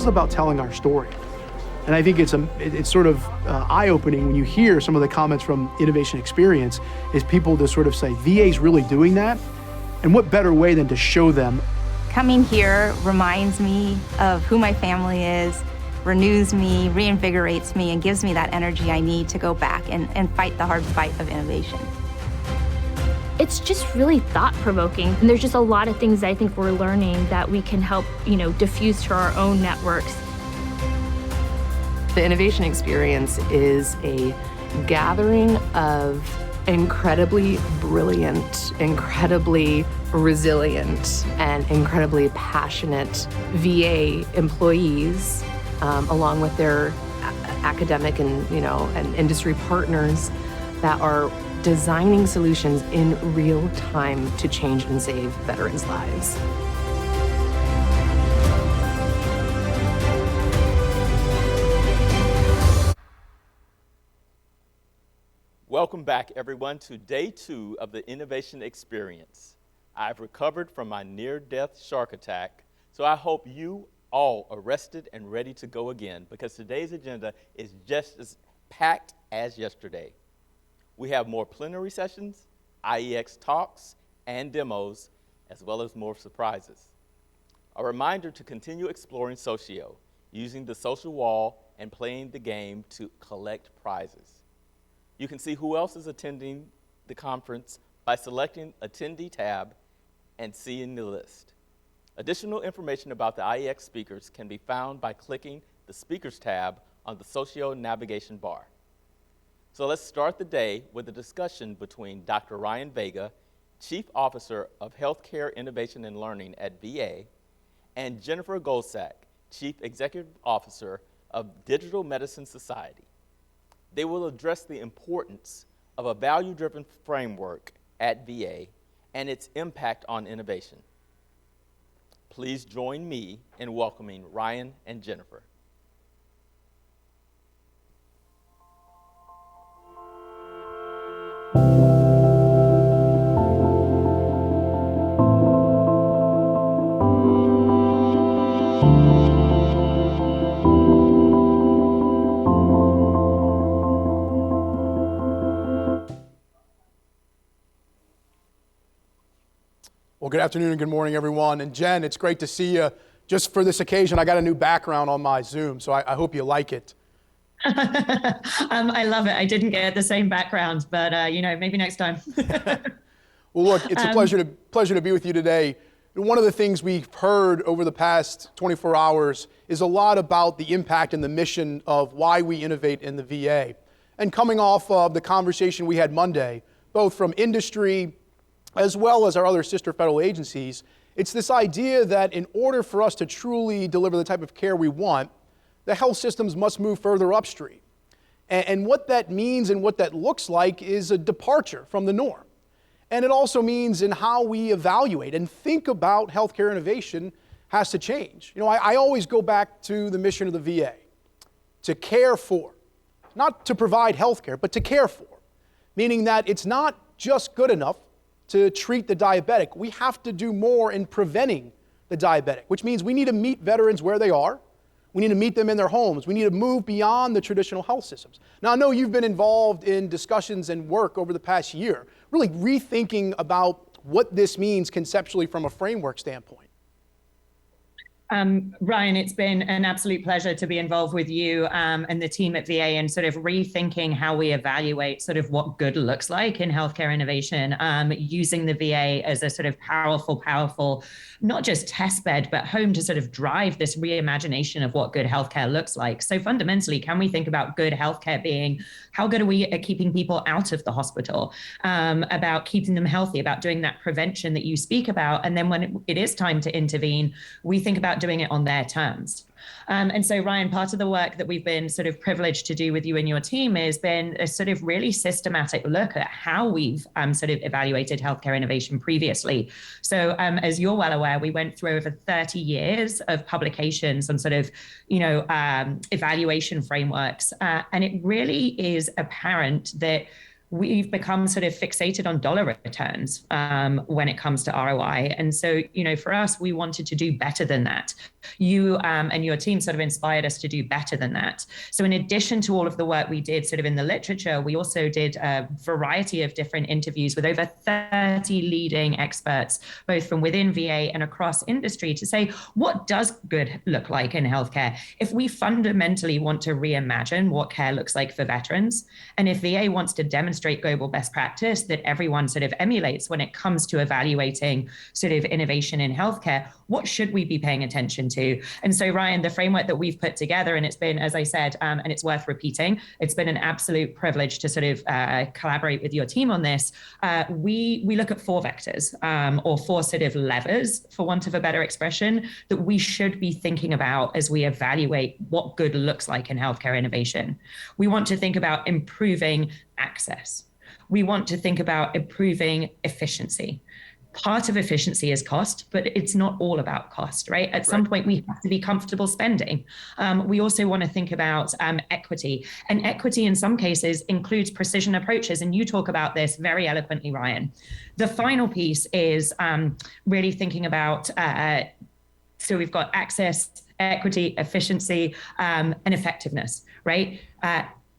is about telling our story. And I think it's sort of eye-opening when you hear some of the comments from Innovation Experience, is people to sort of say, VA's really doing that? And what better way than to show them? Coming here reminds me of who my family is, renews me, reinvigorates me, and gives me that energy I need to go back and fight the hard fight of innovation. It's just really thought-provoking, and there's just a lot of things I think we're learning that we can help, diffuse to our own networks. The Innovation Experience is a gathering of incredibly brilliant, incredibly resilient, and incredibly passionate VA employees, along with their academic and industry partners that are designing solutions in real time to change and save veterans' lives. Welcome back, everyone, to day 2 of the Innovation Experience. I've recovered from my near-death shark attack, so I hope you all are rested and ready to go again, because today's agenda is just as packed as yesterday. We have more plenary sessions, iEX talks, and demos, as well as more surprises. A reminder to continue exploring Socio, using the social wall and playing the game to collect prizes. You can see who else is attending the conference by selecting Attendee tab and seeing the list. Additional information about the iEX speakers can be found by clicking the Speakers tab on the Socio navigation bar. So let's start the day with a discussion between Dr. Ryan Vega, Chief Officer of Healthcare Innovation and Learning at VA, and Jennifer Goldsack, Chief Executive Officer of Digital Medicine Society. They will address the importance of a value-driven framework at VA and its impact on innovation. Please join me in welcoming Ryan and Jennifer. Well, good afternoon and good morning, everyone. And Jen, it's great to see you. Just for this occasion, I got a new background on my Zoom, so I hope you like it. I love it. I didn't get the same background, but maybe next time. Well, look, it's a pleasure to be with you today. One of the things we've heard over the past 24 hours is a lot about the impact and the mission of why we innovate in the VA. And coming off of the conversation we had Monday, both from industry as well as our other sister federal agencies, it's this idea that in order for us to truly deliver the type of care we want, the health systems must move further upstream. And what that means and what that looks like is a departure from the norm. And it also means in how we evaluate and think about healthcare innovation has to change. I always go back to the mission of the VA, to care for, not to provide healthcare, but to care for, meaning that it's not just good enough to treat the diabetic. We have to do more in preventing the diabetic, which means we need to meet veterans where they are. We need to meet them in their homes. We need to move beyond the traditional health systems. Now, I know you've been involved in discussions and work over the past year, really rethinking about what this means conceptually from a framework standpoint. Ryan, it's been an absolute pleasure to be involved with you and the team at VA and sort of rethinking how we evaluate sort of what good looks like in healthcare innovation, using the VA as a sort of powerful, not just test bed, but home to sort of drive this reimagination of what good healthcare looks like. So fundamentally, can we think about good healthcare being how good are we at keeping people out of the hospital, about keeping them healthy, about doing that prevention that you speak about. And then when it is time to intervene, we think about doing it on their terms. And so, Ryan, part of the work that we've been sort of privileged to do with you and your team has been a sort of really systematic look at how we've sort of evaluated healthcare innovation previously. So as you're well aware, we went through over 30 years of publications on sort of, evaluation frameworks. And it really is apparent that we've become sort of fixated on dollar returns when it comes to ROI. And so, for us, we wanted to do better than that. You and your team sort of inspired us to do better than that. So in addition to all of the work we did sort of in the literature, we also did a variety of different interviews with over 30 leading experts, both from within VA and across industry, to say, what does good look like in healthcare? If we fundamentally want to reimagine what care looks like for veterans, and if VA wants to demonstrate global best practice that everyone sort of emulates when it comes to evaluating sort of innovation in healthcare, what should we be paying attention to? And so, Ryan, the framework that we've put together, and it's been, as I said, and it's worth repeating, it's been an absolute privilege to sort of collaborate with your team on this. We look at 4 vectors or 4 sort of levers, for want of a better expression, that we should be thinking about as we evaluate what good looks like in healthcare innovation. We want to think about improving access. We want to think about improving efficiency. Part of efficiency is cost, but it's not all about cost, right? At some point, we have to be comfortable spending. We also want to think about equity. And equity, in some cases, includes precision approaches. And you talk about this very eloquently, Ryan. The final piece is really thinking about, so we've got access, equity, efficiency, and effectiveness, right?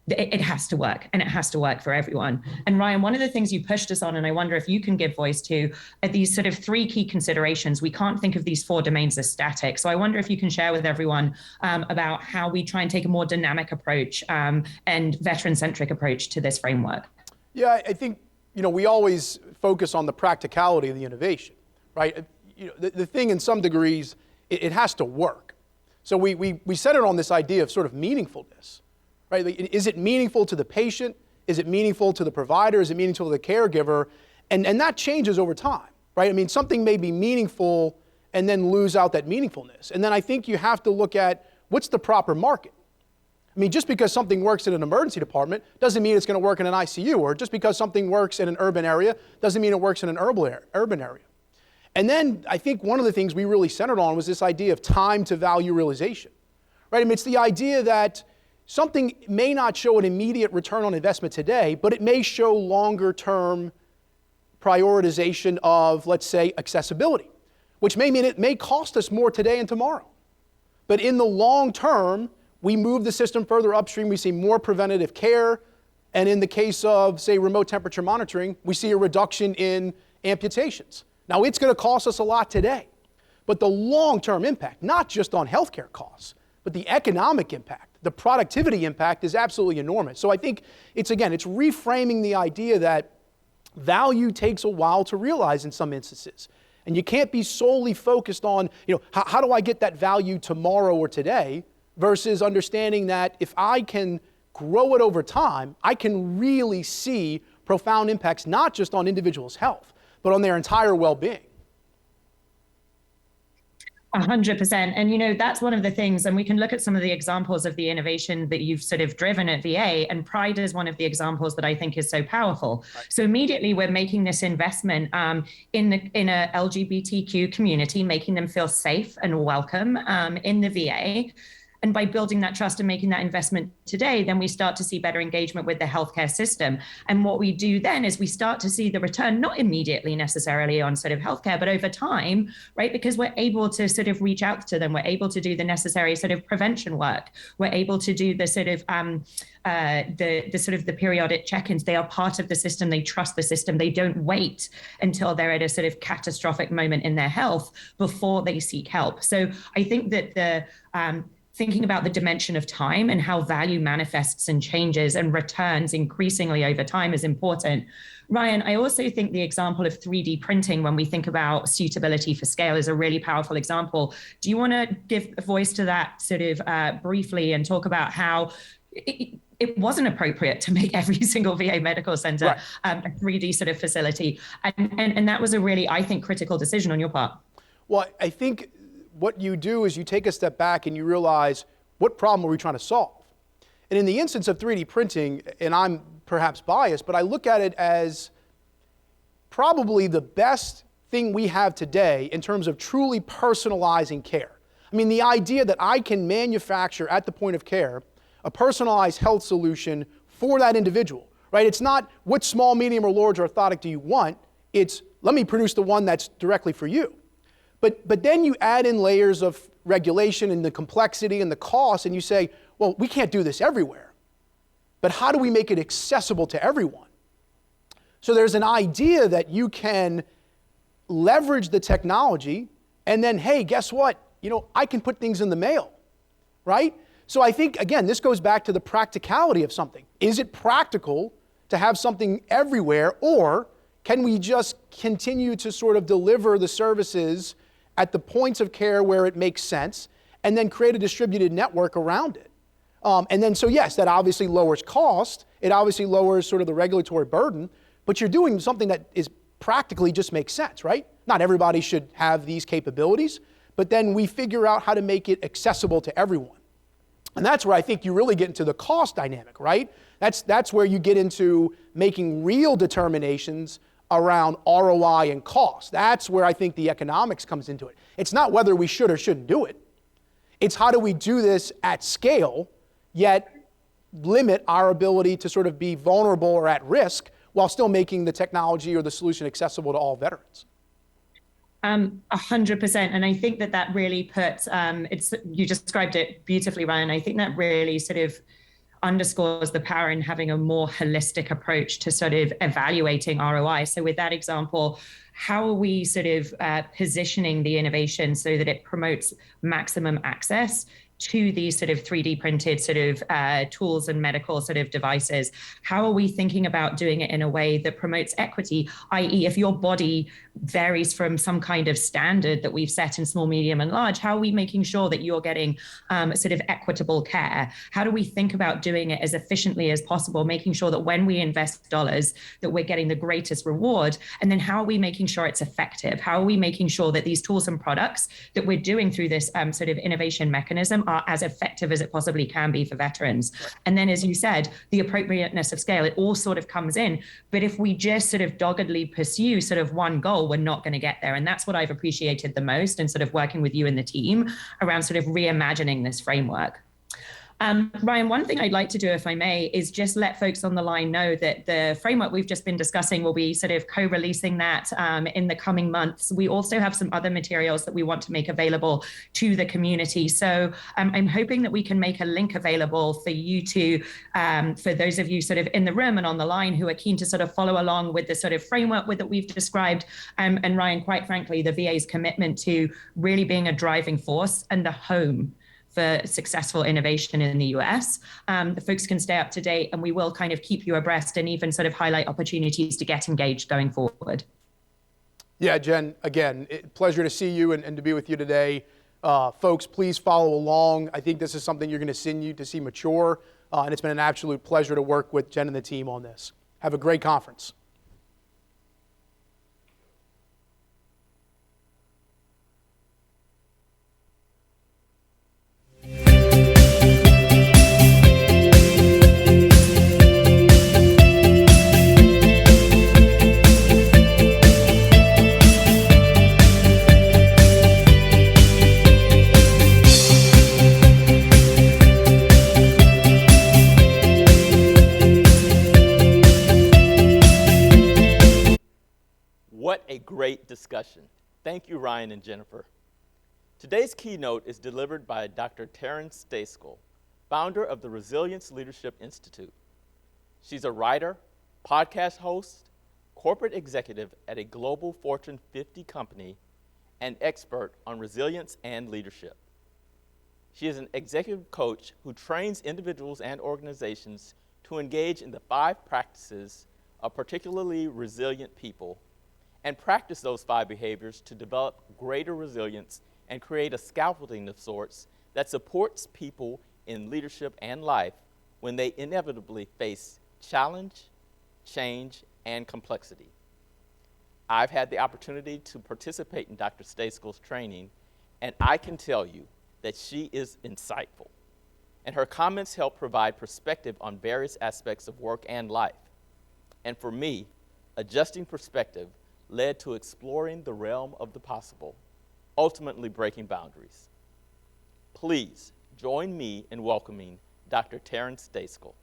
It has to work, and it has to work for everyone. And Ryan, one of the things you pushed us on, and I wonder if you can give voice to, are these sort of 3 key considerations. We can't think of these 4 domains as static. So I wonder if you can share with everyone about how we try and take a more dynamic approach and veteran-centric approach to this framework. Yeah, I think, we always focus on the practicality of the innovation, right? The thing in some degrees, it has to work. So we set it on this idea of sort of meaningfulness. Right? Is it meaningful to the patient? Is it meaningful to the provider? Is it meaningful to the caregiver? And that changes over time, right? I mean, something may be meaningful and then lose out that meaningfulness. And then I think you have to look at what's the proper market. I mean, just because something works in an emergency department doesn't mean it's going to work in an ICU, or just because something works in an urban area doesn't mean it works in an urban area. And then I think one of the things we really centered on was this idea of time to value realization, right? I mean, it's the idea that something may not show an immediate return on investment today, but it may show longer-term prioritization of, let's say, accessibility, which may mean it may cost us more today and tomorrow. But in the long term, we move the system further upstream, we see more preventative care, and in the case of, say, remote temperature monitoring, we see a reduction in amputations. Now, it's going to cost us a lot today, but the long-term impact, not just on healthcare costs, but the economic impact, the productivity impact is absolutely enormous. So I think it's reframing the idea that value takes a while to realize in some instances. And you can't be solely focused on, how do I get that value tomorrow or today, versus understanding that if I can grow it over time, I can really see profound impacts, not just on individuals' health, but on their entire well-being. 100%. And, that's one of the things, and we can look at some of the examples of the innovation that you've sort of driven at VA, and Pride is one of the examples that I think is so powerful. Right. So immediately we're making this investment in a LGBTQ community, making them feel safe and welcome in the VA. And by building that trust and making that investment today, then we start to see better engagement with the healthcare system. And what we do then is we start to see the return, not immediately necessarily on sort of healthcare, but over time, right? Because we're able to sort of reach out to them. We're able to do the necessary sort of prevention work. We're able to do the sort of the periodic check-ins. They are part of the system. They trust the system. They don't wait until they're at a sort of catastrophic moment in their health before they seek help. So I think that the thinking about the dimension of time and how value manifests and changes and returns increasingly over time is important. Ryan, I also think the example of 3D printing when we think about suitability for scale is a really powerful example. Do you want to give a voice to that sort of briefly and talk about how it wasn't appropriate to make every single VA medical center a 3D sort of facility? And that was a really, I think, critical decision on your part. Well, I think what you do is you take a step back and you realize, what problem are we trying to solve? And in the instance of 3D printing, and I'm perhaps biased, but I look at it as probably the best thing we have today in terms of truly personalizing care. I mean, the idea that I can manufacture at the point of care a personalized health solution for that individual, right? It's not what small, medium, or large orthotic do you want? It's let me produce the one that's directly for you. But then you add in layers of regulation and the complexity and the cost, and you say, well, we can't do this everywhere. But how do we make it accessible to everyone? So there's an idea that you can leverage the technology, and then, hey, guess what? I can put things in the mail, right? So I think, again, this goes back to the practicality of something. Is it practical to have something everywhere, or can we just continue to sort of deliver the services at the points of care where it makes sense, and then create a distributed network around it? And then, so yes, that obviously lowers cost. It obviously lowers sort of the regulatory burden, but you're doing something that is practically just makes sense, right? Not everybody should have these capabilities, but then we figure out how to make it accessible to everyone. And that's where I think you really get into the cost dynamic, right? That's where you get into making real determinations around ROI and cost. That's where I think the economics comes into it. It's not whether we should or shouldn't do it. It's how do we do this at scale, yet limit our ability to sort of be vulnerable or at risk while still making the technology or the solution accessible to all veterans. 100%. And I think that really puts, you described it beautifully, Ryan. I think that really sort of underscores the power in having a more holistic approach to sort of evaluating ROI. So with that example, how are we sort of positioning the innovation so that it promotes maximum access to these sort of 3D printed sort of tools and medical sort of devices? How are we thinking about doing it in a way that promotes equity, i.e. if your body varies from some kind of standard that we've set in small, medium, and large, how are we making sure that you're getting sort of equitable care? How do we think about doing it as efficiently as possible, making sure that when we invest dollars, that we're getting the greatest reward? And then how are we making sure it's effective? How are we making sure that these tools and products that we're doing through this sort of innovation mechanism are as effective as it possibly can be for veterans? And then, as you said, the appropriateness of scale, it all sort of comes in. But if we just sort of doggedly pursue sort of one goal, we're not going to get there. And that's what I've appreciated the most in sort of working with you and the team around sort of reimagining this framework. Ryan, one thing I'd like to do, if I may, is just let folks on the line know that the framework we've just been discussing will be sort of co-releasing that in the coming months. We also have some other materials that we want to make available to the community. So I'm hoping that we can make a link available for you to, for those of you sort of in the room and on the line who are keen to sort of follow along with the sort of framework that we've described. And Ryan, quite frankly, the VA's commitment to really being a driving force and the home for successful innovation in the US. The folks can stay up to date, and we will kind of keep you abreast and even sort of highlight opportunities to get engaged going forward. Yeah, Jen, again, pleasure to see you and to be with you today. Folks, please follow along. I think this is something you're going to continue to see mature, and it's been an absolute pleasure to work with Jen and the team on this. Have a great conference. What a great discussion. Thank you, Ryan and Jennifer. Today's keynote is delivered by Dr. Taryn Marie, founder of the Resilience Leadership Institute. She's a writer, podcast host, corporate executive at a global Fortune 50 company, and expert on resilience and leadership. She is an executive coach who trains individuals and organizations to engage in the 5 practices of particularly resilient people and practice those 5 behaviors to develop greater resilience and create a scaffolding of sorts that supports people in leadership and life when they inevitably face challenge, change, and complexity. I've had the opportunity to participate in Dr. Stacel's training, and I can tell you that she is insightful, and her comments help provide perspective on various aspects of work and life. And for me, adjusting perspective led to exploring the realm of the possible, ultimately breaking boundaries. Please join me in welcoming Dr. Taryn Marie.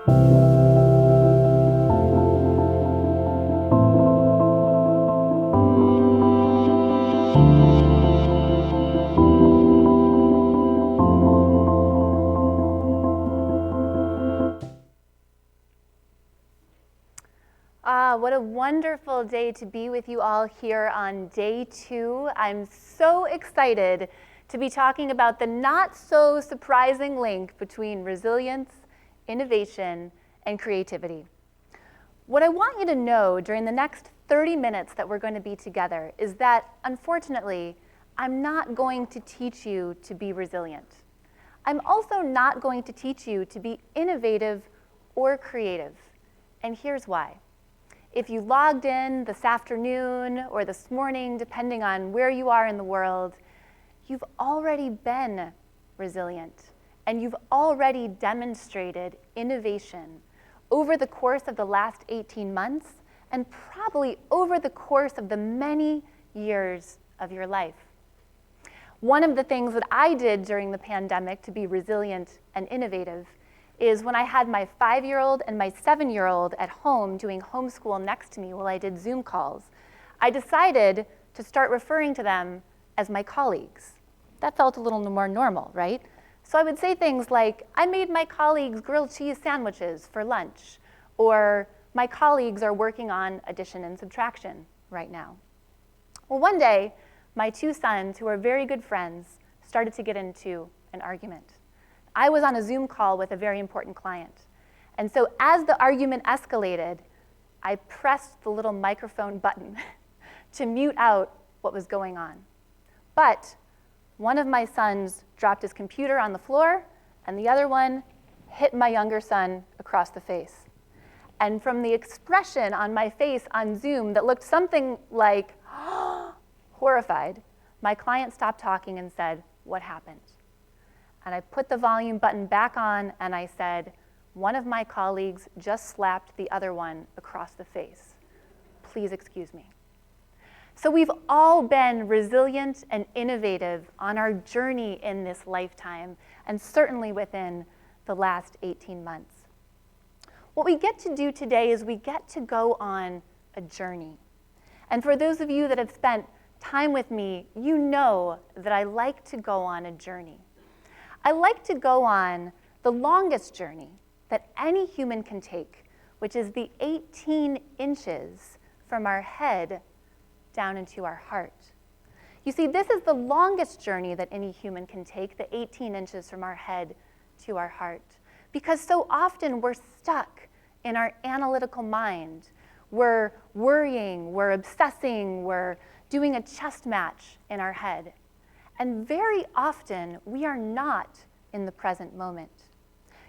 What a wonderful day to be with you all here on day 2. I'm so excited to be talking about the not so surprising link between resilience, innovation, and creativity. What I want you to know during the next 30 minutes that we're going to be together is that, unfortunately, I'm not going to teach you to be resilient. I'm also not going to teach you to be innovative or creative. And here's why. If you logged in this afternoon or this morning, depending on where you are in the world, you've already been resilient, and you've already demonstrated innovation over the course of the last 18 months, and probably over the course of the many years of your life. One of the things that I did during the pandemic to be resilient and innovative is when I had my 5-year-old and my 7-year-old at home doing homeschool next to me while I did Zoom calls, I decided to start referring to them as my colleagues. That felt a little more normal, right? So I would say things like, I made my colleagues grilled cheese sandwiches for lunch, or my colleagues are working on addition and subtraction right now. Well, one day, my 2 sons, who are very good friends, started to get into an argument. I was on a Zoom call with a very important client. And so as the argument escalated, I pressed the little microphone button to mute out what was going on. But one of my sons dropped his computer on the floor, and the other one hit my younger son across the face. And from the expression on my face on Zoom that looked something like horrified, my client stopped talking and said, "What happened?" And I put the volume button back on and I said, "One of my colleagues just slapped the other one across the face. Please excuse me." So we've all been resilient and innovative on our journey in this lifetime, and certainly within the last 18 months. What we get to do today is we get to go on a journey. And for those of you that have spent time with me, you know that I like to go on a journey. I like to go on the longest journey that any human can take, which is the 18 inches from our head down into our heart. You see, this is the longest journey that any human can take, the 18 inches from our head to our heart, because so often we're stuck in our analytical mind. We're worrying, we're obsessing, we're doing a chess match in our head. And very often, we are not in the present moment.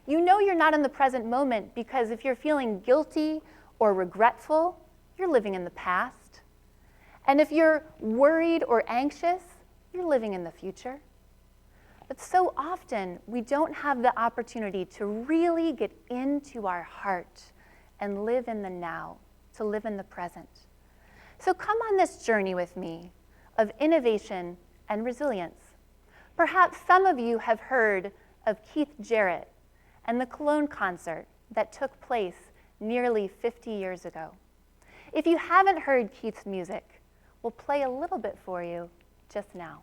You know you're not in the present moment because if you're feeling guilty or regretful, you're living in the past. And if you're worried or anxious, you're living in the future. But so often, we don't have the opportunity to really get into our heart and live in the now, to live in the present. So come on this journey with me of innovation and resilience. Perhaps some of you have heard of Keith Jarrett and the Cologne concert that took place nearly 50 years ago. If you haven't heard Keith's music, we'll play a little bit for you just now.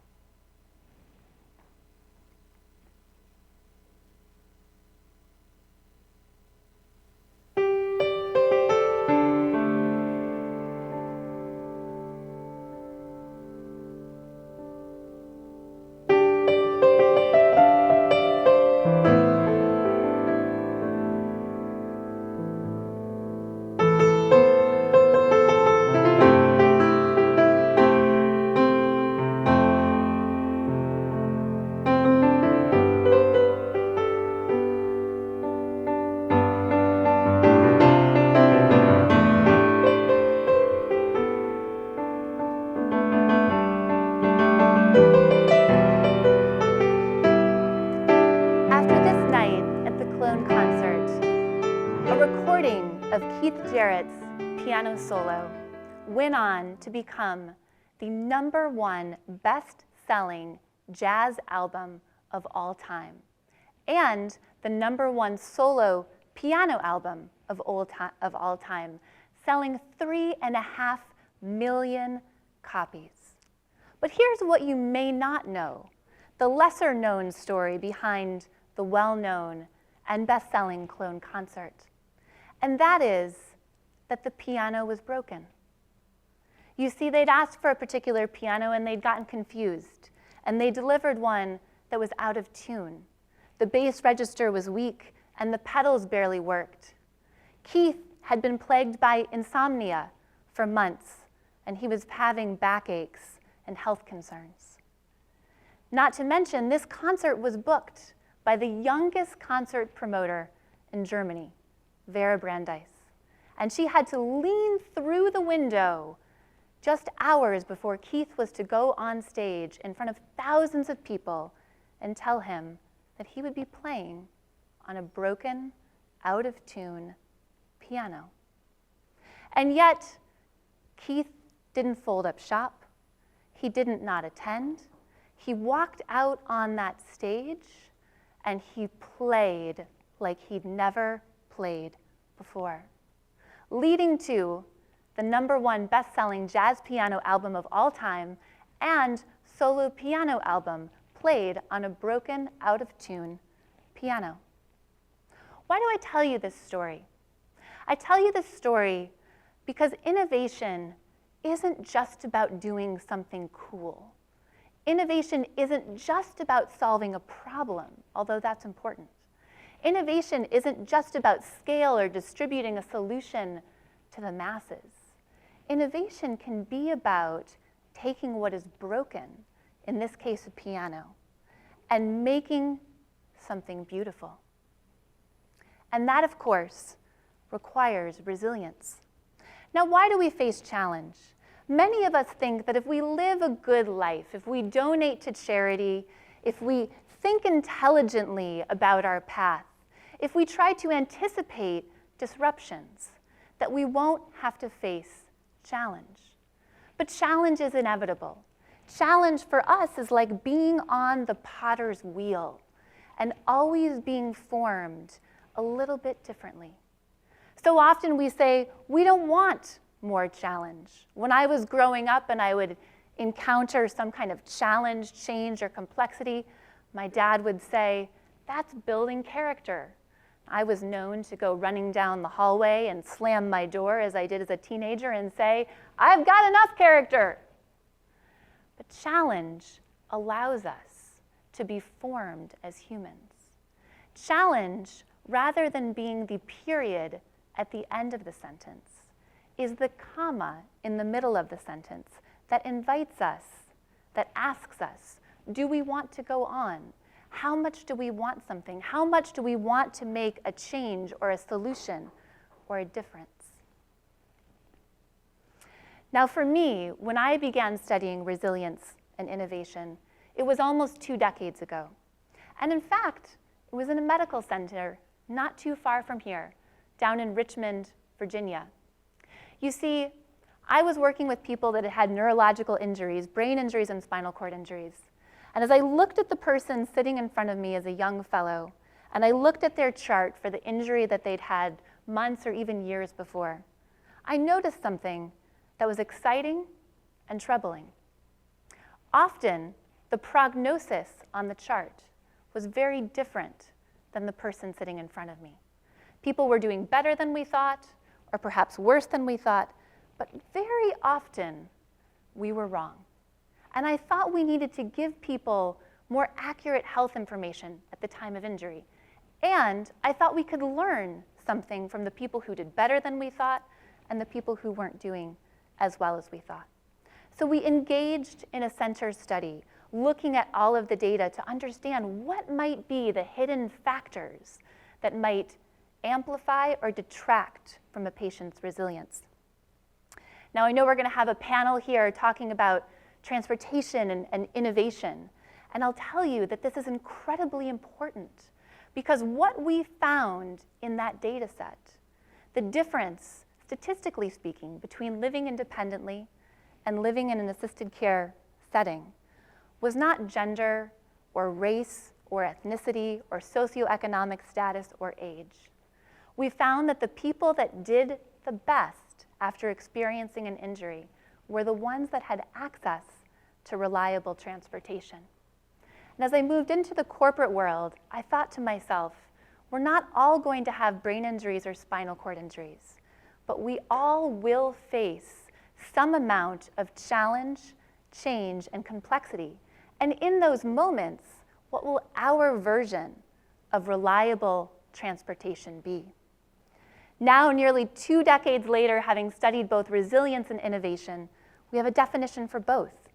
Keith Jarrett's piano solo went on to become the #1 best-selling jazz album of all time, and the #1 solo piano album of all time, selling 3.5 million copies. But here's what you may not know, the lesser-known story behind the well-known and best-selling clone concert. And that is that the piano was broken. You see, they'd asked for a particular piano and they'd gotten confused, and they delivered one that was out of tune. The bass register was weak and the pedals barely worked. Keith had been plagued by insomnia for months, and he was having backaches and health concerns. Not to mention, this concert was booked by the youngest concert promoter in Germany, Vera Brandeis. And she had to lean through the window just hours before Keith was to go on stage in front of thousands of people and tell him that he would be playing on a broken, out-of-tune piano. And yet, Keith didn't fold up shop. He didn't not attend. He walked out on that stage and he played like he'd never played before, leading to the #1 best-selling jazz piano album of all time and solo piano album played on a broken, out-of-tune piano. Why do I tell you this story? I tell you this story because innovation isn't just about doing something cool. Innovation isn't just about solving a problem, although that's important. Innovation isn't just about scale or distributing a solution to the masses. Innovation can be about taking what is broken, in this case a piano, and making something beautiful. And that, of course, requires resilience. Now, why do we face challenge? Many of us think that if we live a good life, if we donate to charity, if we think intelligently about our path, if we try to anticipate disruptions, that we won't have to face challenge. But challenge is inevitable. Challenge for us is like being on the potter's wheel and always being formed a little bit differently. So often we say, we don't want more challenge. When I was growing up and I would encounter some kind of challenge, change, or complexity, my dad would say, that's building character. I was known to go running down the hallway and slam my door as I did as a teenager and say, I've got enough character. But challenge allows us to be formed as humans. Challenge, rather than being the period at the end of the sentence, is the comma in the middle of the sentence that invites us, that asks us, do we want to go on? How much do we want something? How much do we want to make a change or a solution or a difference? Now for me, when I began studying resilience and innovation, it was almost 2 decades ago. And in fact, it was in a medical center not too far from here, down in Richmond, Virginia. You see, I was working with people that had had neurological injuries, brain injuries and spinal cord injuries. And as I looked at the person sitting in front of me as a young fellow, and I looked at their chart for the injury that they'd had months or even years before, I noticed something that was exciting and troubling. Often, the prognosis on the chart was very different than the person sitting in front of me. People were doing better than we thought, or perhaps worse than we thought, but very often we were wrong. And I thought we needed to give people more accurate health information at the time of injury. And I thought we could learn something from the people who did better than we thought and the people who weren't doing as well as we thought. So we engaged in a center study, looking at all of the data to understand what might be the hidden factors that might amplify or detract from a patient's resilience. Now, I know we're going to have a panel here talking about transportation and innovation. And I'll tell you that this is incredibly important because what we found in that data set, the difference, statistically speaking, between living independently and living in an assisted care setting was not gender or race or ethnicity or socioeconomic status or age. We found that the people that did the best after experiencing an injury were the ones that had access to reliable transportation. And as I moved into the corporate world, I thought to myself, we're not all going to have brain injuries or spinal cord injuries, but we all will face some amount of challenge, change, and complexity. And in those moments, what will our version of reliable transportation be? Now, nearly 2 decades later, having studied both resilience and innovation, we have a definition for both.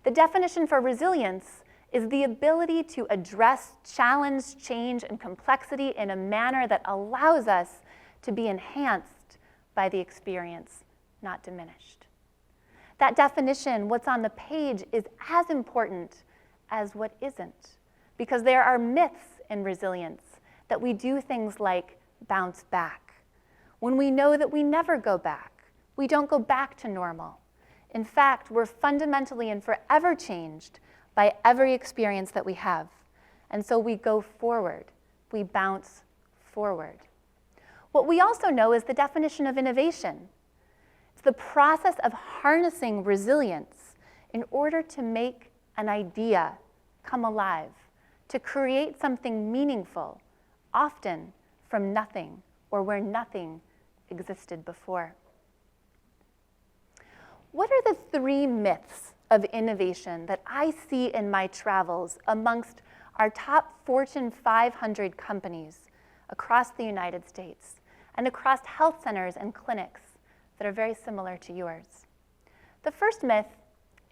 The definition for resilience is the ability to address challenge, change, and complexity in a manner that allows us to be enhanced by the experience, not diminished. That definition, what's on the page, is as important as what isn't, because there are myths in resilience that we do things like bounce back. When we know that we never go back, we don't go back to normal. In fact, we're fundamentally and forever changed by every experience that we have. And so we go forward, we bounce forward. What we also know is the definition of innovation. It's the process of harnessing resilience in order to make an idea come alive, to create something meaningful, often from nothing or where nothing existed before. What are the 3 myths of innovation that I see in my travels amongst our top Fortune 500 companies across the United States and across health centers and clinics that are very similar to yours? The first myth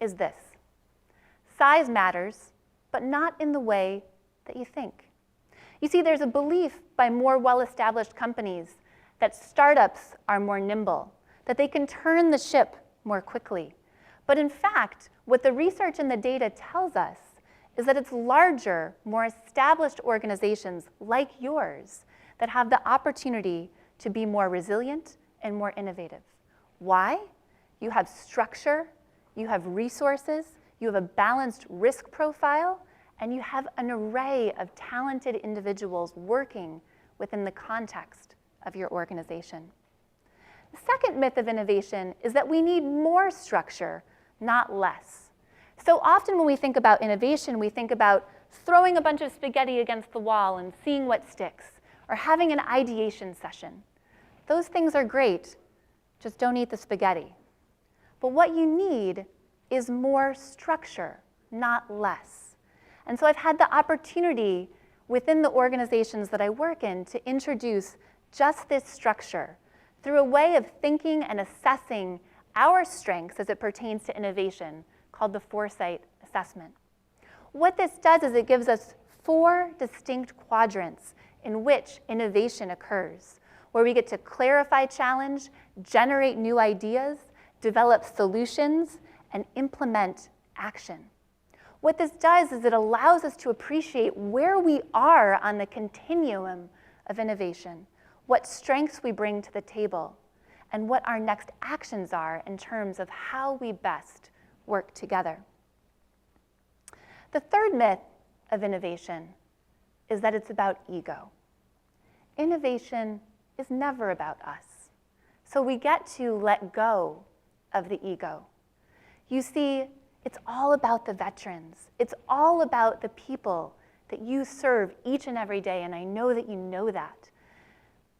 is this: size matters, but not in the way that you think. You see, there's a belief by more well-established companies that startups are more nimble, that they can turn the ship more quickly. But in fact, what the research and the data tells us is that it's larger, more established organizations like yours that have the opportunity to be more resilient and more innovative. Why? You have structure, you have resources, you have a balanced risk profile, and you have an array of talented individuals working within the context of your organization. The second myth of innovation is that we need more structure, not less. So often when we think about innovation, we think about throwing a bunch of spaghetti against the wall and seeing what sticks, or having an ideation session. Those things are great, just don't eat the spaghetti. But what you need is more structure, not less. And so I've had the opportunity within the organizations that I work in to introduce just this structure through a way of thinking and assessing our strengths as it pertains to innovation called the Foresight Assessment. What this does is it gives us 4 distinct quadrants in which innovation occurs, where we get to clarify challenge, generate new ideas, develop solutions, and implement action. What this does is it allows us to appreciate where we are on the continuum of innovation, what strengths we bring to the table, and what our next actions are in terms of how we best work together. The third myth of innovation is that it's about ego. Innovation is never about us. So we get to let go of the ego. You see, it's all about the veterans. It's all about the people that you serve each and every day, and I know that you know that.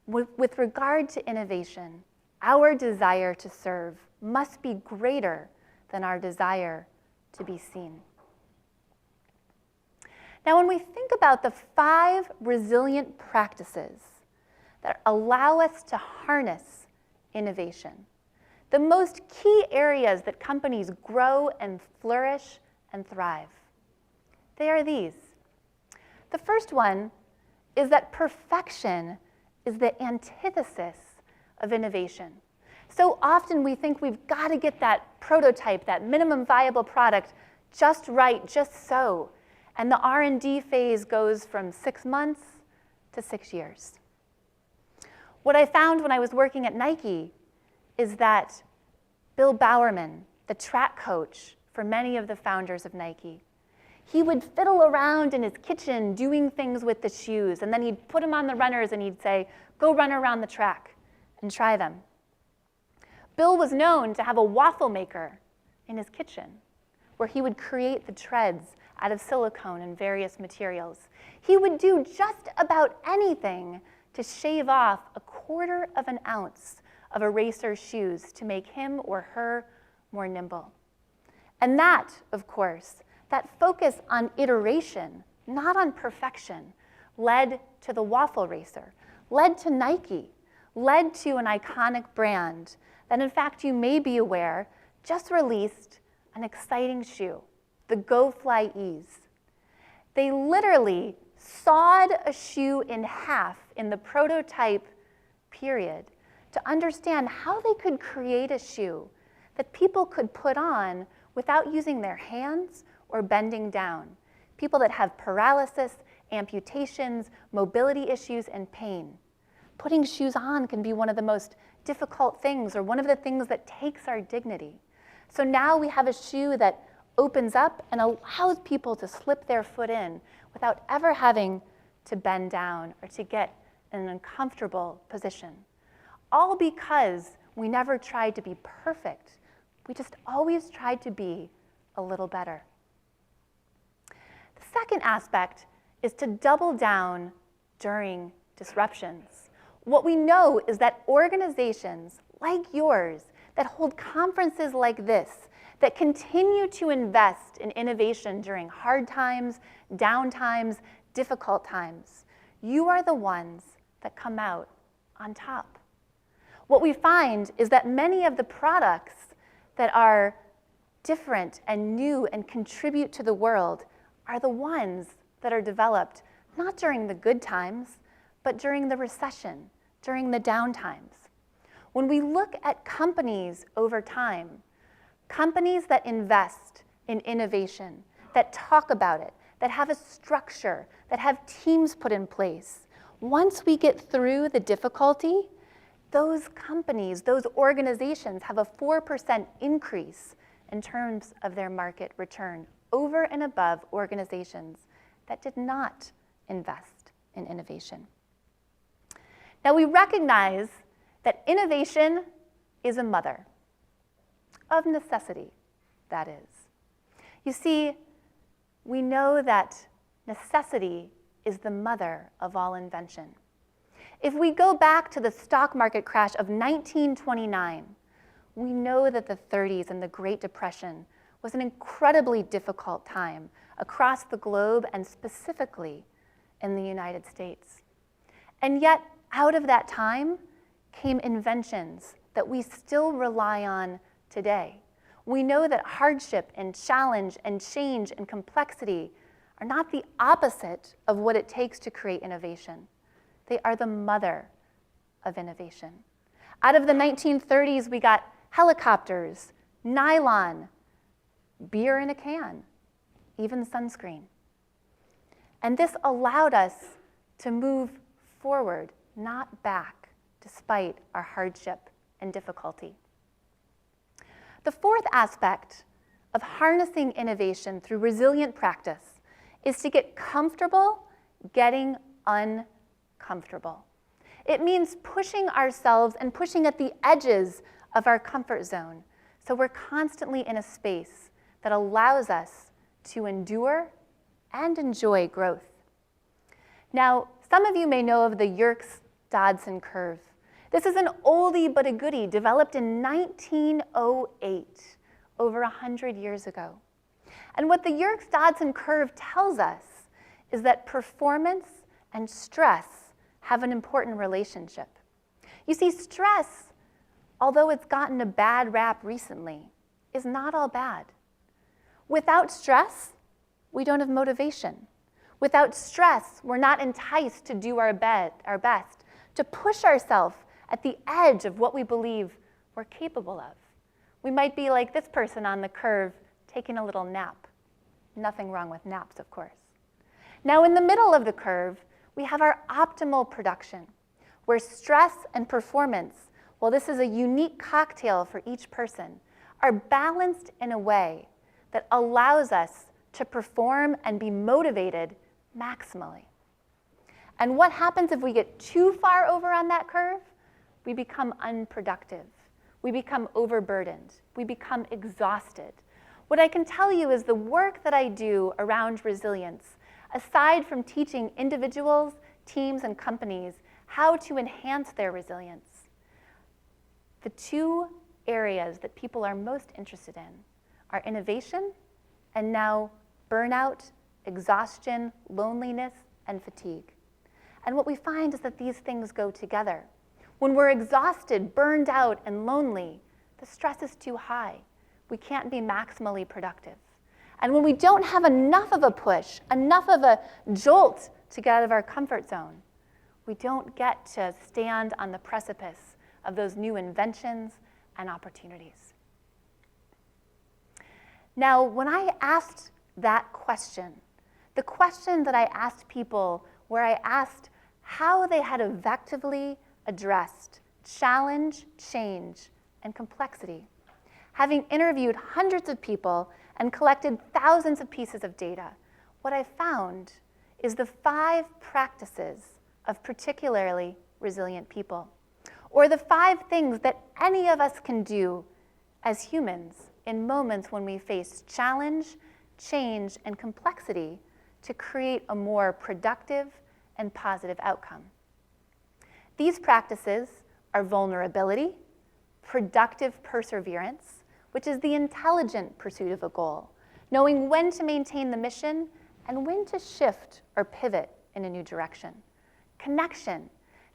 With regard to innovation, our desire to serve must be greater than our desire to be seen. Now, when we think about the 5 resilient practices that allow us to harness innovation, the most key areas that companies grow and flourish and thrive, they are these. The first one is that perfection is the antithesis of innovation. So often we think we've got to get that prototype, that minimum viable product just right, just so. And the R&D phase goes from 6 months to 6 years. What I found when I was working at Nike is that Bill Bowerman, the track coach for many of the founders of Nike, He would fiddle around in his kitchen doing things with the shoes, and then he'd put them on the runners and he'd say, go run around the track and try them. Bill was known to have a waffle maker in his kitchen where he would create the treads out of silicone and various materials. He would do just about anything to shave off 1/4 of an ounce of a racer's shoes to make him or her more nimble. And that, of course, that focus on iteration, not on perfection, led to the waffle racer, led to Nike, led to an iconic brand that, in fact, you may be aware, just released an exciting shoe, the Go Fly Ease. They literally sawed a shoe in half in the prototype period to understand how they could create a shoe that people could put on without using their hands or bending down. People that have paralysis, amputations, mobility issues, and pain. Putting shoes on can be one of the most difficult things, or one of the things that takes our dignity. So now we have a shoe that opens up and allows people to slip their foot in without ever having to bend down or to get in an uncomfortable position. All because we never tried to be perfect. We just always tried to be a little better. The second aspect is to double down during disruptions. What we know is that organizations like yours that hold conferences like this, that continue to invest in innovation during hard times, down times, difficult times, you are the ones that come out on top. What we find is that many of the products that are different and new and contribute to the world are the ones that are developed not during the good times, but during the recession, during the down times. When we look at companies over time, companies that invest in innovation, that talk about it, that have a structure, that have teams put in place, once we get through the difficulty, those companies, those organizations have a 4% increase in terms of their market return over and above organizations that did not invest in innovation. Now we recognize that innovation is a mother of necessity, that is. You see, we know that necessity is the mother of all invention. If we go back to the stock market crash of 1929, we know that the 30s and the Great Depression was an incredibly difficult time across the globe and specifically in the United States. And yet, out of that time came inventions that we still rely on today. We know that hardship and challenge and change and complexity are not the opposite of what it takes to create innovation. They are the mother of innovation. Out of the 1930s, we got helicopters, nylon, beer in a can, even sunscreen. And this allowed us to move forward, not back, despite our hardship and difficulty. The fourth aspect of harnessing innovation through resilient practice is to get comfortable getting uncomfortable. It means pushing ourselves and pushing at the edges of our comfort zone, so we're constantly in a space that allows us to endure and enjoy growth. Now, some of you may know of the Yerkes-Dodson curve. This is an oldie but a goodie developed in 1908, over 100 years ago. And what the Yerkes-Dodson curve tells us is that performance and stress have an important relationship. You see, stress, although it's gotten a bad rap recently, is not all bad. Without stress, we don't have motivation. Without stress, we're not enticed to do our best, to push ourselves at the edge of what we believe we're capable of. We might be like this person on the curve, taking a little nap. Nothing wrong with naps, of course. Now, in the middle of the curve, we have our optimal production, where stress and performance, well, this is a unique cocktail for each person, are balanced in a way that allows us to perform and be motivated maximally. And what happens if we get too far over on that curve? We become unproductive. We become overburdened. We become exhausted. What I can tell you is the work that I do around resilience, aside from teaching individuals, teams, and companies how to enhance their resilience, the two areas that people are most interested in are innovation and now burnout, exhaustion, loneliness, and fatigue. And what we find is that these things go together. When we're exhausted, burned out, and lonely, the stress is too high. We can't be maximally productive. And when we don't have enough of a push, enough of a jolt to get out of our comfort zone, we don't get to stand on the precipice of those new inventions and opportunities. Now, when I asked that question, the question that I asked people, where I asked how they had effectively addressed challenge, change, and complexity, having interviewed hundreds of people and collected thousands of pieces of data, what I found is the 5 practices of particularly resilient people, or the 5 things that any of us can do as humans in moments when we face challenge, change, and complexity to create a more productive and positive outcome. These practices are vulnerability, productive perseverance, which is the intelligent pursuit of a goal, knowing when to maintain the mission and when to shift or pivot in a new direction. Connection,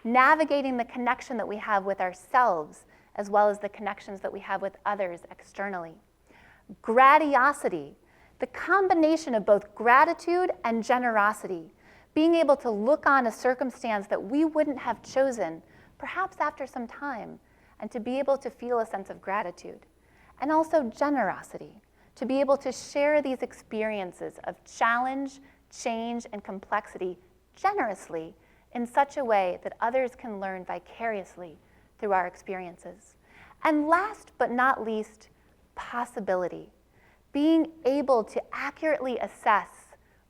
navigating the connection that we have with ourselves as well as the connections that we have with others externally. Gratiosity, the combination of both gratitude and generosity, being able to look on a circumstance that we wouldn't have chosen, perhaps after some time, and to be able to feel a sense of gratitude. And also generosity, to be able to share these experiences of challenge, change, and complexity generously in such a way that others can learn vicariously through our experiences. And last but not least, possibility, being able to accurately assess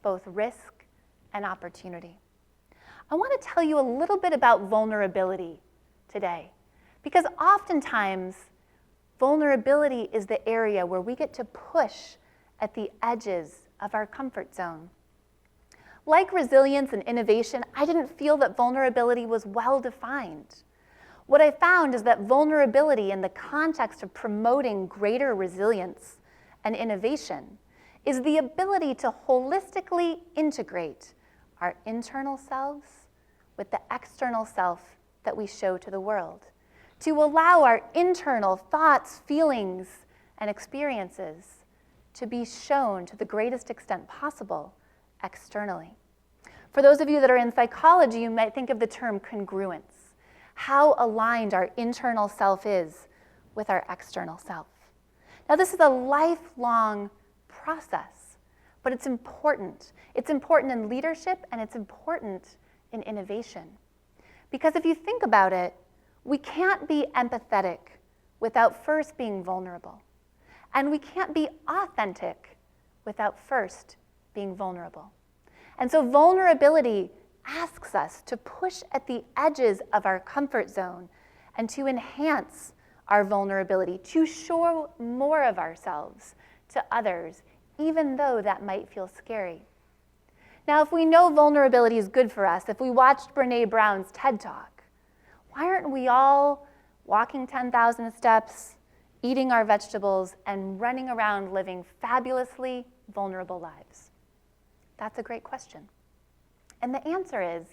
both risk and opportunity. I want to tell you a little bit about vulnerability today, because oftentimes vulnerability is the area where we get to push at the edges of our comfort zone. Like resilience and innovation, I didn't feel that vulnerability was well defined. What I found is that vulnerability in the context of promoting greater resilience and innovation is the ability to holistically integrate our internal selves with the external self that we show to the world, to allow our internal thoughts, feelings, and experiences to be shown to the greatest extent possible externally. For those of you that are in psychology, you might think of the term congruence, how aligned our internal self is with our external self. Now, this is a lifelong process, but it's important. It's important in leadership, and it's important in innovation. Because if you think about it, we can't be empathetic without first being vulnerable. And we can't be authentic without first being vulnerable. And so vulnerability asks us to push at the edges of our comfort zone and to enhance our vulnerability, to show more of ourselves to others, even though that might feel scary. Now, if we know vulnerability is good for us, if we watched Brené Brown's TED Talk, why aren't we all walking 10,000 steps, eating our vegetables, and running around living fabulously vulnerable lives? That's a great question. And the answer is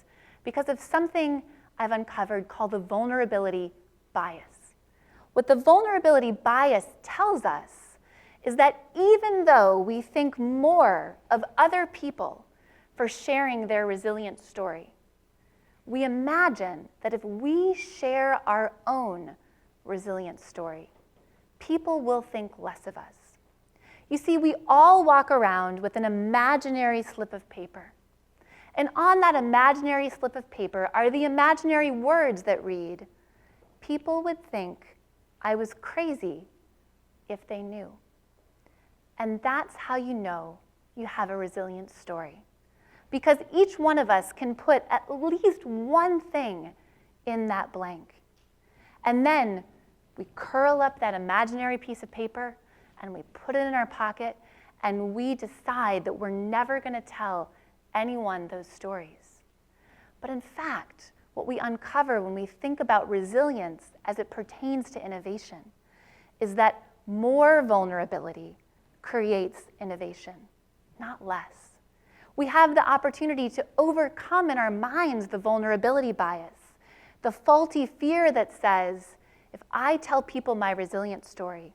because of something I've uncovered called the vulnerability bias. What the vulnerability bias tells us is that even though we think more of other people for sharing their resilient story, we imagine that if we share our own resilient story, people will think less of us. You see, we all walk around with an imaginary slip of paper. And on that imaginary slip of paper are the imaginary words that read, "People would think I was crazy if they knew." And that's how you know you have a resilient story. Because each one of us can put at least one thing in that blank. And then we curl up that imaginary piece of paper and we put it in our pocket and we decide that we're never going to tell anyone those stories. But in fact, what we uncover when we think about resilience as it pertains to innovation is that more vulnerability creates innovation, not less. We have the opportunity to overcome in our minds the vulnerability bias, the faulty fear that says, if I tell people my resilient story,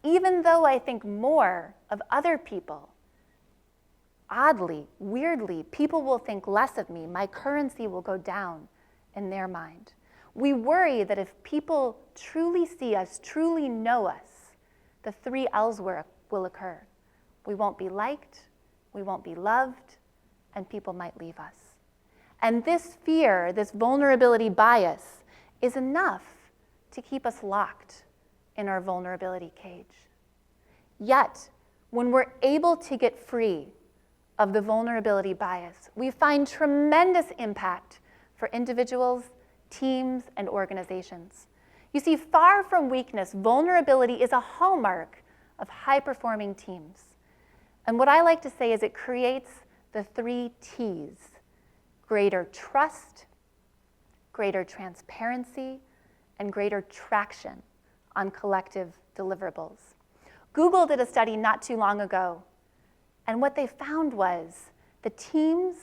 even though I think more of other people, oddly, weirdly, people will think less of me. My currency will go down in their mind. We worry that if people truly see us, truly know us, the 3 L's will occur. We won't be liked, we won't be loved, and people might leave us. And this fear, this vulnerability bias, is enough to keep us locked in our vulnerability cage. Yet, when we're able to get free of the vulnerability bias, we find tremendous impact for individuals, teams, and organizations. You see, far from weakness, vulnerability is a hallmark of high-performing teams. And what I like to say is it creates the 3 T's: greater trust, greater transparency, and greater traction on collective deliverables. Google did a study not too long ago, and what they found was the teams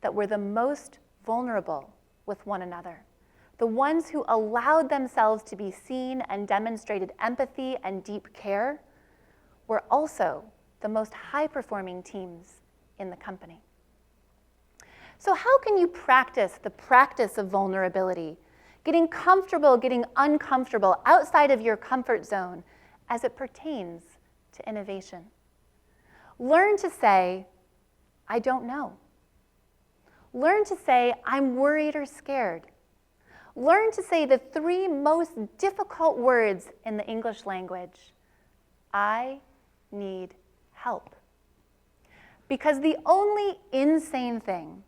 that were the most vulnerable with one another, the ones who allowed themselves to be seen and demonstrated empathy and deep care, were also the most high-performing teams in the company. So how can you practice the practice of vulnerability, getting comfortable, getting uncomfortable, outside of your comfort zone as it pertains to innovation? Learn to say, I don't know. Learn to say, I'm worried or scared. Learn to say the 3 most difficult words in the English language. I need help. Because the only insane thing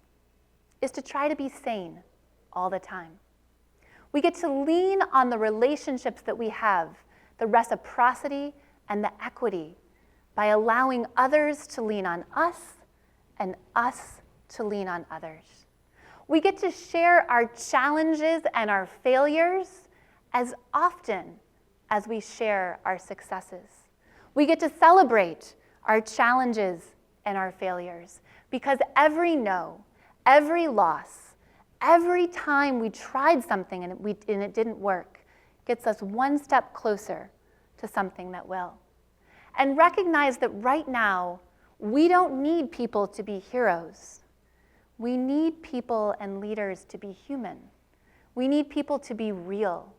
is to try to be sane all the time. We get to lean on the relationships that we have, the reciprocity and the equity, by allowing others to lean on us and us to lean on others. We get to share our challenges and our failures as often as we share our successes. We get to celebrate our challenges and our failures, because every no, every loss, every time we tried something and it didn't work, gets us one step closer to something that will. And recognize that right now, we don't need people to be heroes. We need people and leaders to be human. We need people to be real.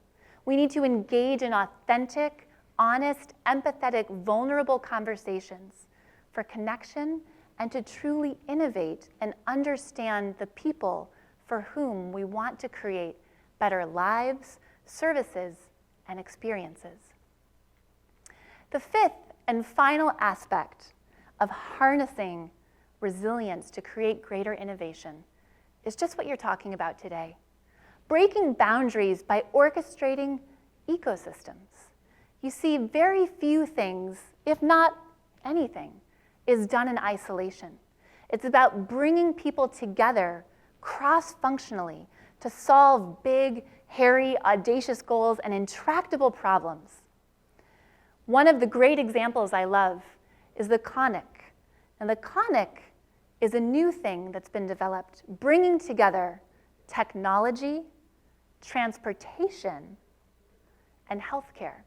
We need to engage in authentic, honest, empathetic, vulnerable conversations for connection and to truly innovate and understand the people for whom we want to create better lives, services, and experiences. The 5th and final aspect of harnessing resilience to create greater innovation is just what you're talking about today. Breaking boundaries by orchestrating ecosystems. You see, very few things, if not anything, is done in isolation. It's about bringing people together cross-functionally to solve big, hairy, audacious goals and intractable problems. One of the great examples I love is the conic. And the conic is a new thing that's been developed, bringing together technology, transportation, and healthcare.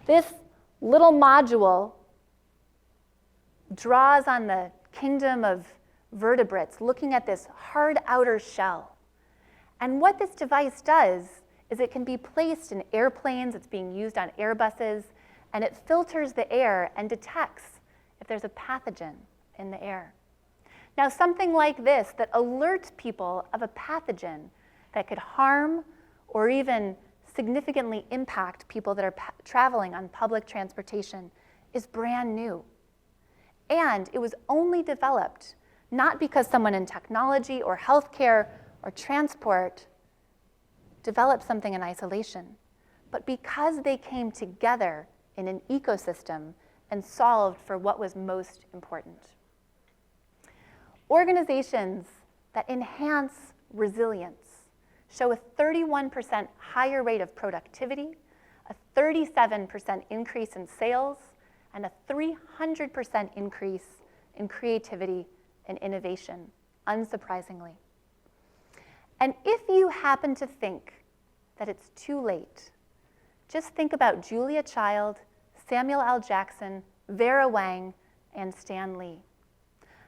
This little module draws on the kingdom of vertebrates, looking at this hard outer shell. And what this device does is it can be placed in airplanes, it's being used on Airbuses, and it filters the air and detects if there's a pathogen in the air. Now, something like this that alerts people of a pathogen that could harm or even significantly impact people that are traveling on public transportation is brand new. And it was only developed not because someone in technology or healthcare or transport developed something in isolation, but because they came together in an ecosystem and solved for what was most important. Organizations that enhance resilience show a 31% higher rate of productivity, a 37% increase in sales, and a 300% increase in creativity and innovation, unsurprisingly. And if you happen to think that it's too late, just think about Julia Child, Samuel L. Jackson, Vera Wang, and Stan Lee.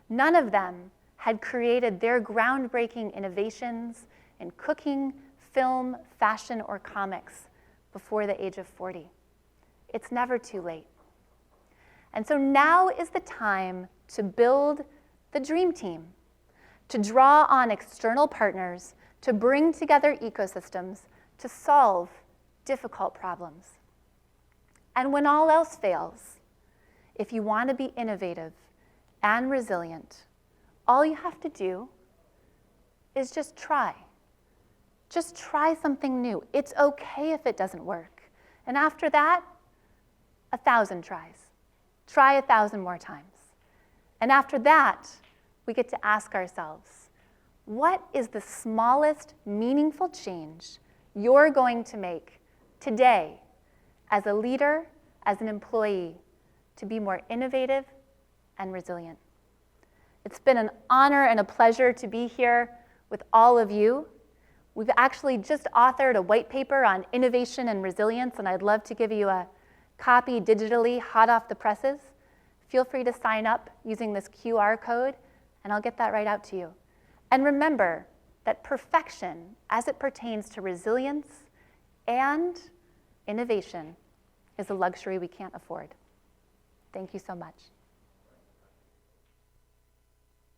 None of them had created their groundbreaking innovations in cooking, film, fashion, or comics before the age of 40. It's never too late. And so now is the time to build the dream team, to draw on external partners, to bring together ecosystems, to solve difficult problems. And when all else fails, if you want to be innovative and resilient, all you have to do is just try. Just try something new. It's okay if it doesn't work. And after that, 1,000 tries. Try 1,000 more times. And after that, we get to ask ourselves, what is the smallest meaningful change you're going to make today as a leader, as an employee, to be more innovative and resilient? It's been an honor and a pleasure to be here with all of you. We've actually just authored a white paper on innovation and resilience, and I'd love to give you a copy digitally, hot off the presses. Feel free to sign up using this QR code, and I'll get that right out to you. And remember that perfection, as it pertains to resilience and innovation, is a luxury we can't afford. Thank you so much.